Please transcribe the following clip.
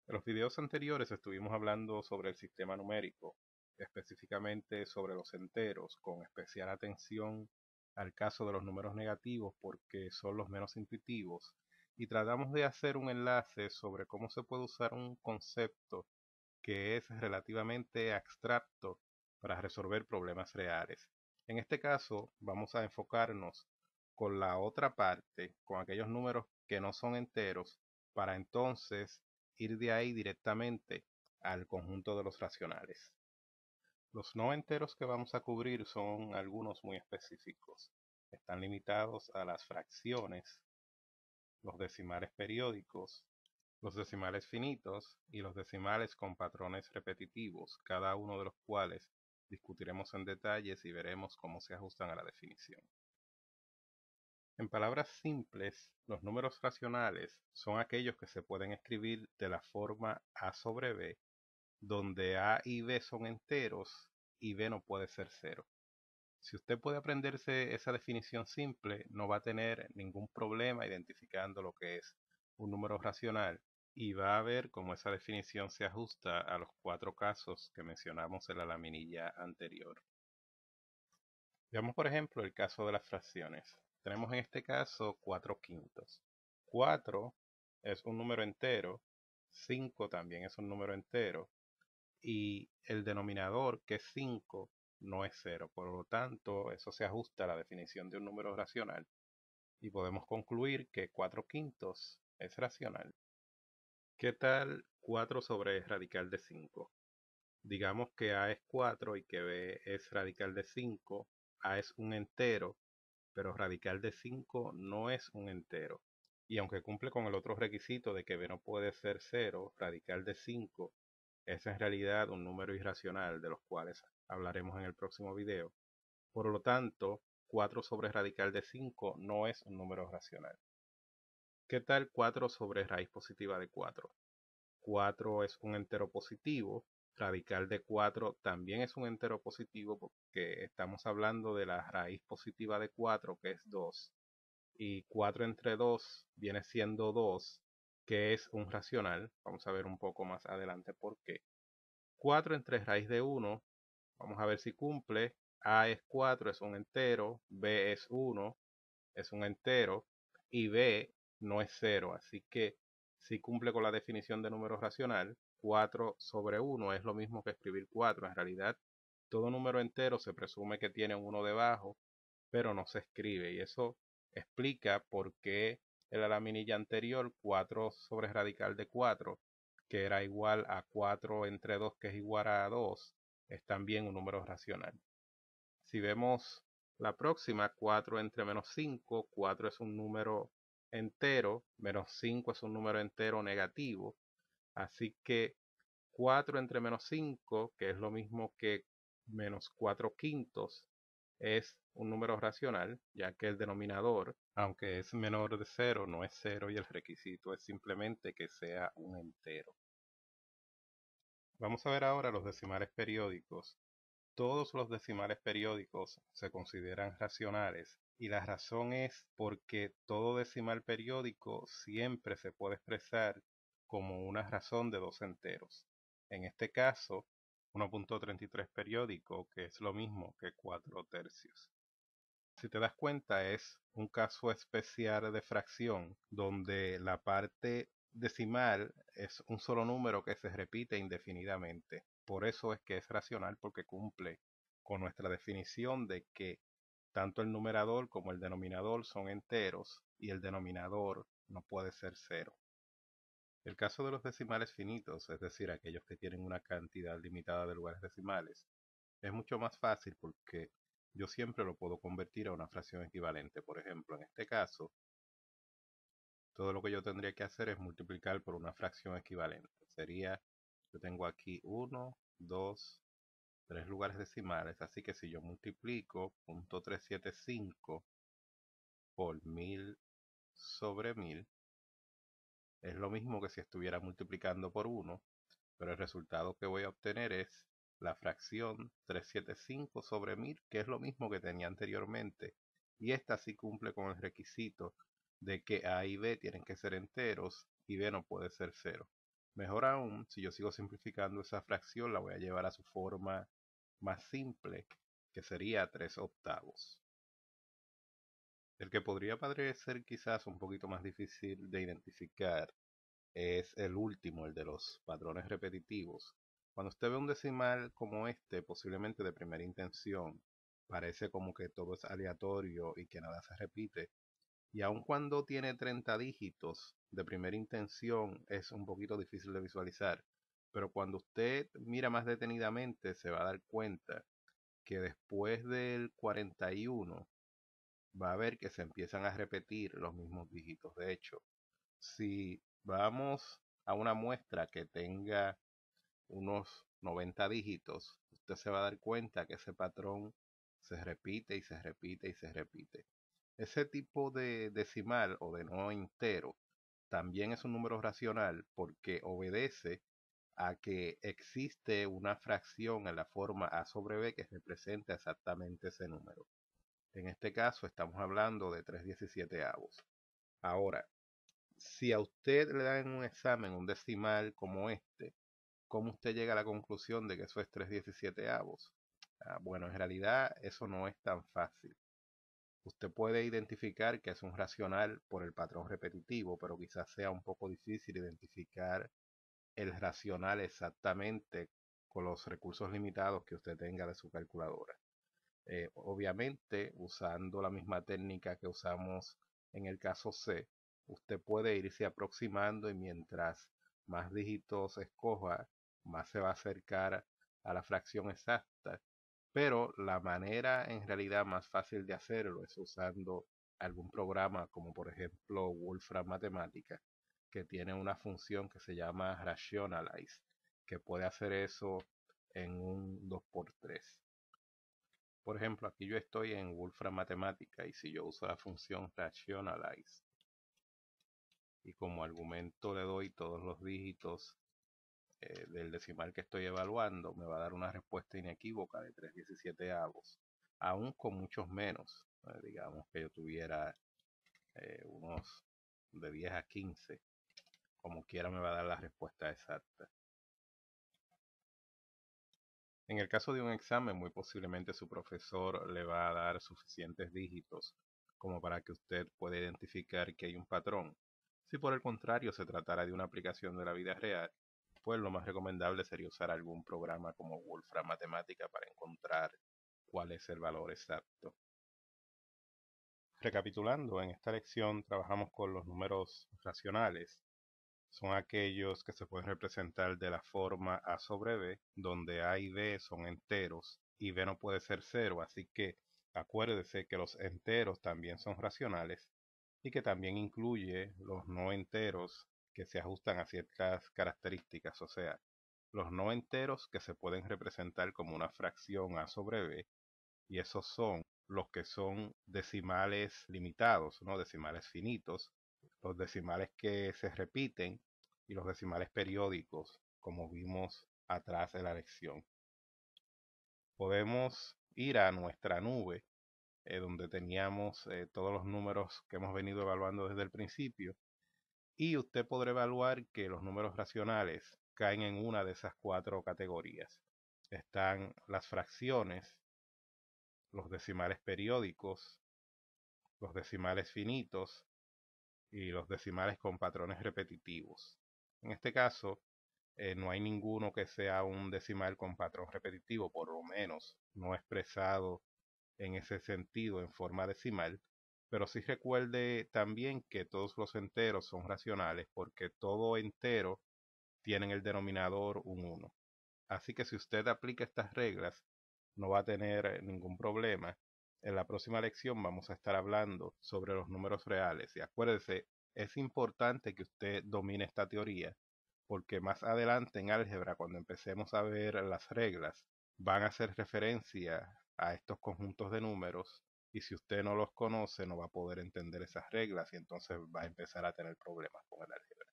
En los videos anteriores estuvimos hablando sobre el sistema numérico, específicamente sobre los enteros, con especial atención al caso de los números negativos porque son los menos intuitivos, y tratamos de hacer un enlace sobre cómo se puede usar un concepto que es relativamente abstracto para resolver problemas reales. En este caso, vamos a enfocarnos con la otra parte, con aquellos números que no son enteros, para entonces ir de ahí directamente al conjunto de los racionales. Los no enteros que vamos a cubrir son algunos muy específicos. Están limitados a las fracciones, los decimales periódicos, los decimales finitos y los decimales con patrones repetitivos, cada uno de los cuales discutiremos en detalles y veremos cómo se ajustan a la definición. En palabras simples, los números racionales son aquellos que se pueden escribir de la forma a sobre b, donde a y b son enteros y b no puede ser cero. Si usted puede aprenderse esa definición simple, no va a tener ningún problema identificando lo que es un número racional y va a ver cómo esa definición se ajusta a los 4 casos que mencionamos en la laminilla anterior. Veamos por ejemplo el caso de las fracciones. Tenemos en este caso 4 quintos. 4 es un número entero, 5 también es un número entero y el denominador, que es 5, no es 0. Por lo tanto, eso se ajusta a la definición de un número racional y podemos concluir que 4 quintos es racional. ¿Qué tal 4 sobre radical de 5? Digamos que a es 4 y que b es radical de 5. A es un entero, pero radical de 5 no es un entero. Y aunque cumple con el otro requisito de que b no puede ser 0, radical de 5 es en realidad un número irracional, de los cuales hablaremos en el próximo video. Por lo tanto, 4 sobre radical de 5 no es un número racional. ¿Qué tal 4 sobre raíz positiva de 4? 4 es un entero positivo, radical de 4 también es un entero positivo porque estamos hablando de la raíz positiva de 4, que es 2. Y 4 entre 2 viene siendo 2, que es un racional. Vamos a ver un poco más adelante por qué. 4 entre raíz de 1, vamos a ver si cumple. A es 4, es un entero, B es 1, es un entero, y B no es 0, así que si cumple con la definición de número racional. 4 sobre 1 es lo mismo que escribir 4. En realidad, todo número entero se presume que tiene un 1 debajo, pero no se escribe, y eso explica por qué en la laminilla anterior 4 sobre radical de 4, que era igual a 4 entre 2, que es igual a 2, es también un número racional. Si vemos la próxima, 4 entre menos 5, 4 es un número entero, menos 5 es un número entero negativo, así que 4 entre menos 5, que es lo mismo que menos 4 quintos, es un número racional, ya que el denominador, aunque es menor de 0, no es 0 y el requisito es simplemente que sea un entero. Vamos a ver ahora los decimales periódicos. Todos los decimales periódicos se consideran racionales y la razón es porque todo decimal periódico siempre se puede expresar como una razón de dos enteros. En este caso, 1.33 periódico, que es lo mismo que 4 tercios. Si te das cuenta, es un caso especial de fracción donde la parte decimal es un solo número que se repite indefinidamente. Por eso es que es racional, porque cumple con nuestra definición de que tanto el numerador como el denominador son enteros y el denominador no puede ser cero. El caso de los decimales finitos, es decir, aquellos que tienen una cantidad limitada de lugares decimales, es mucho más fácil porque yo siempre lo puedo convertir a una fracción equivalente. Por ejemplo, en este caso, todo lo que yo tendría que hacer es multiplicar por una fracción equivalente. Sería, yo tengo aquí 1, 2, 3 lugares decimales, así que si yo multiplico .375 por 1000 sobre 1000, es lo mismo que si estuviera multiplicando por 1, pero el resultado que voy a obtener es la fracción 375 sobre 1000, que es lo mismo que tenía anteriormente, y esta sí cumple con el requisito de que A y B tienen que ser enteros y B no puede ser cero. Mejor aún, si yo sigo simplificando esa fracción, la voy a llevar a su forma más simple, que sería 3/8. El que podría parecer quizás un poquito más difícil de identificar es el último, el de los patrones repetitivos. Cuando usted ve un decimal como este, posiblemente de primera intención, parece como que todo es aleatorio y que nada se repite. Y aun cuando tiene 30 dígitos de primera intención, es un poquito difícil de visualizar. Pero cuando usted mira más detenidamente, se va a dar cuenta que después del 41 va a ver que se empiezan a repetir los mismos dígitos. De hecho, si vamos a una muestra que tenga unos 90 dígitos, usted se va a dar cuenta que ese patrón se repite y se repite y se repite. Ese tipo de decimal o de no entero también es un número racional porque obedece a que existe una fracción en la forma a sobre b que representa exactamente ese número. En este caso estamos hablando de 3/17. Ahora, si a usted le dan en un examen un decimal como este, ¿cómo usted llega a la conclusión de que eso es 3/17? Bueno, en realidad eso no es tan fácil. Usted puede identificar que es un racional por el patrón repetitivo, pero quizás sea un poco difícil identificar el racional exactamente con los recursos limitados que usted tenga de su calculadora. Obviamente, usando la misma técnica que usamos en el caso C, usted puede irse aproximando y mientras más dígitos escoja, más se va a acercar a la fracción exacta. Pero la manera en realidad más fácil de hacerlo es usando algún programa como por ejemplo Wolfram Matemática, que tiene una función que se llama Rationalize, que puede hacer eso en un 2x3. Por ejemplo, aquí yo estoy en Wolfram Matemática y si yo uso la función Rationalize y como argumento le doy todos los dígitos del decimal que estoy evaluando, me va a dar una respuesta inequívoca de 3/17, aún con muchos menos. Digamos que yo tuviera unos de 10 a 15, como quiera me va a dar la respuesta exacta. En el caso de un examen, muy posiblemente su profesor le va a dar suficientes dígitos como para que usted pueda identificar que hay un patrón. Si por el contrario se tratara de una aplicación de la vida real, pues lo más recomendable sería usar algún programa como Wolfram Matemática para encontrar cuál es el valor exacto. Recapitulando, en esta lección trabajamos con los números racionales. Son aquellos que se pueden representar de la forma a sobre b, donde a y b son enteros y b no puede ser cero, así que acuérdese que los enteros también son racionales y que también incluye los no enteros que se ajustan a ciertas características, o sea, los no enteros que se pueden representar como una fracción a sobre b, y esos son los que son decimales limitados, ¿no? Decimales finitos, los decimales que se repiten y los decimales periódicos, como vimos atrás de la lección. Podemos ir a nuestra nube, donde teníamos todos los números que hemos venido evaluando desde el principio, y usted podrá evaluar que los números racionales caen en una de esas 4 categorías. Están las fracciones, los decimales periódicos, los decimales finitos y los decimales con patrones repetitivos. En este caso, no hay ninguno que sea un decimal con patrón repetitivo, por lo menos no expresado en ese sentido en forma decimal, pero sí recuerde también que todos los enteros son racionales porque todo entero tiene en el denominador un 1. Así que si usted aplica estas reglas, no va a tener ningún problema. En la próxima lección vamos a estar hablando sobre los números reales. Y acuérdese, es importante que usted domine esta teoría, porque más adelante en álgebra, cuando empecemos a ver las reglas, van a hacer referencia a estos conjuntos de números. Y si usted no los conoce, no va a poder entender esas reglas y entonces va a empezar a tener problemas con el álgebra.